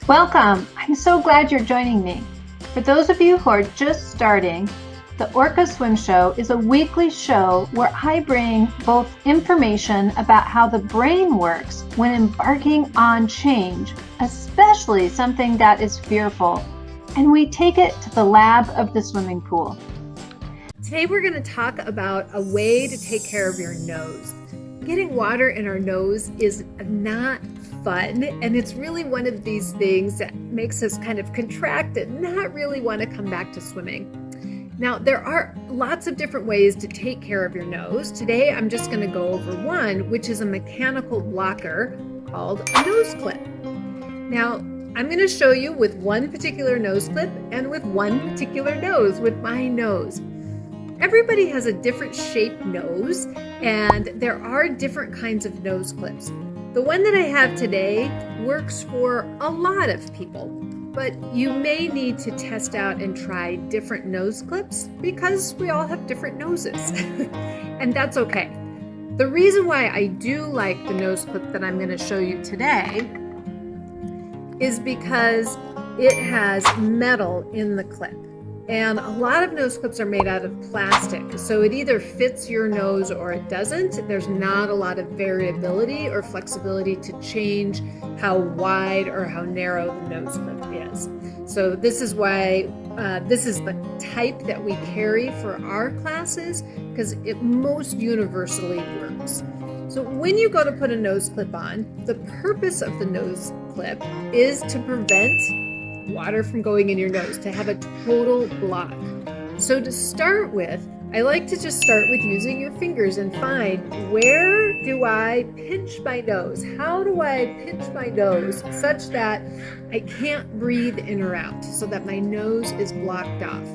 Welcome! I'm so glad you're joining me. For those of you who are just starting, the Orca Swim Show is a weekly show where I bring both information about how the brain works when embarking on change, especially something that is fearful, and we take it to the lab of the swimming pool. Today we're going to talk about a way to take care of your nose. Getting water in our nose is not fun, and it's really one of these things that makes us kind of contract and not really want to come back to swimming. Now, there are lots of different ways to take care of your nose. Today, I'm just going to go over one, which is a mechanical blocker called a nose clip. Now, I'm going to show you with one particular nose clip and with one particular nose, with my nose. Everybody has a different shaped nose, and there are different kinds of nose clips. The one that I have today works for a lot of people, but you may need to test out and try different nose clips because we all have different noses, and that's okay. The reason why I do like the nose clip that I'm going to show you today is because it has metal in the clip. And a lot of nose clips are made out of plastic, so it either fits your nose or it doesn't. There's not a lot of variability or flexibility to change how wide or how narrow the nose clip is. So this is why this is the type that we carry for our classes, because it most universally works. So when you go to put a nose clip on, the purpose of the nose clip is to prevent water from going in your nose, to have a total block. So to start with, I like to just start with using your fingers and find, where do I pinch my nose? How do I pinch my nose such that I can't breathe in or out, so that my nose is blocked off?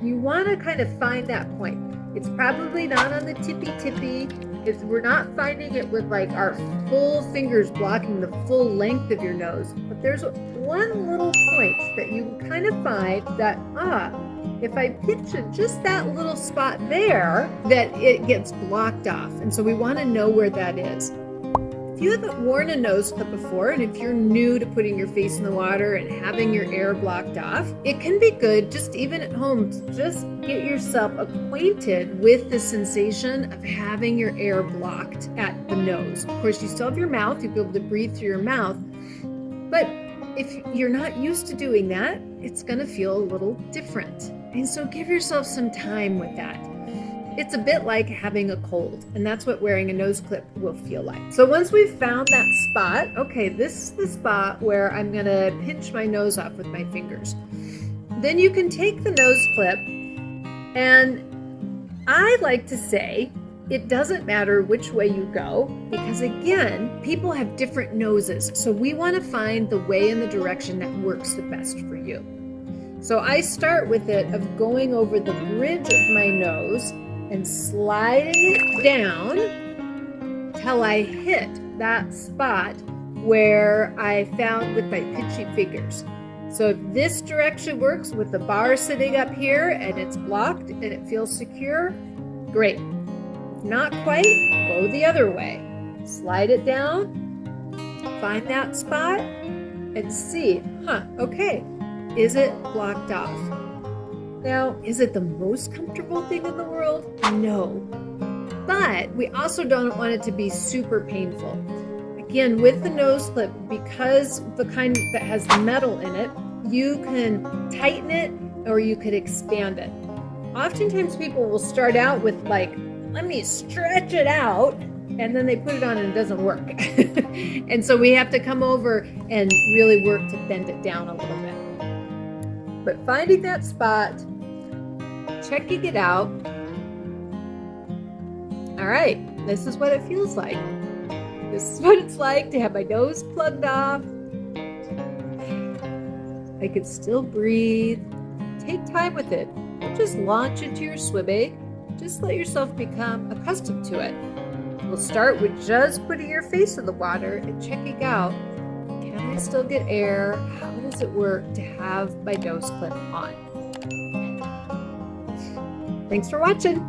You want to kind of find that point. It's probably not on the tippy. We're not finding it with like our full fingers blocking the full length of your nose, but there's one little point that you kind of find that, if I pinch it just that little spot there, that it gets blocked off. And so we want to know where that is. If you haven't worn a nose clip before, and if you're new to putting your face in the water and having your air blocked off, it can be good, just even at home, to just get yourself acquainted with the sensation of having your air blocked at the nose. Of course, you still have your mouth, you'll be able to breathe through your mouth, but if you're not used to doing that, it's going to feel a little different. And so give yourself some time with that. It's a bit like having a cold, and that's what wearing a nose clip will feel like. So once we've found that spot, okay, this is the spot where I'm going to pinch my nose off with my fingers. Then you can take the nose clip, and I like to say, it doesn't matter which way you go, because again, people have different noses. So we want to find the way and the direction that works the best for you. So I start with it of going over the bridge of my nose and sliding it down till I hit that spot where I found with my pinchy fingers. So if this direction works with the bar sitting up here and it's blocked and it feels secure, great. Not quite, go the other way. Slide it down, find that spot, and see, okay, is it blocked off? Now, is it the most comfortable thing in the world? No. But we also don't want it to be super painful. Again, with the nose clip, because the kind that has metal in it, you can tighten it or you could expand it. Oftentimes people will start out with like, let me stretch it out, and then they put it on and it doesn't work. And so we have to come over and really work to bend it down a little bit. But finding that spot, checking it out. All right, this is what it feels like. This is what it's like to have my nose plugged off. I can still breathe. Take time with it. Don't just launch into your swimming. Just let yourself become accustomed to it. We'll start with just putting your face in the water and checking out, can I still get air? How does it work to have my nose clip on? Thanks for watching.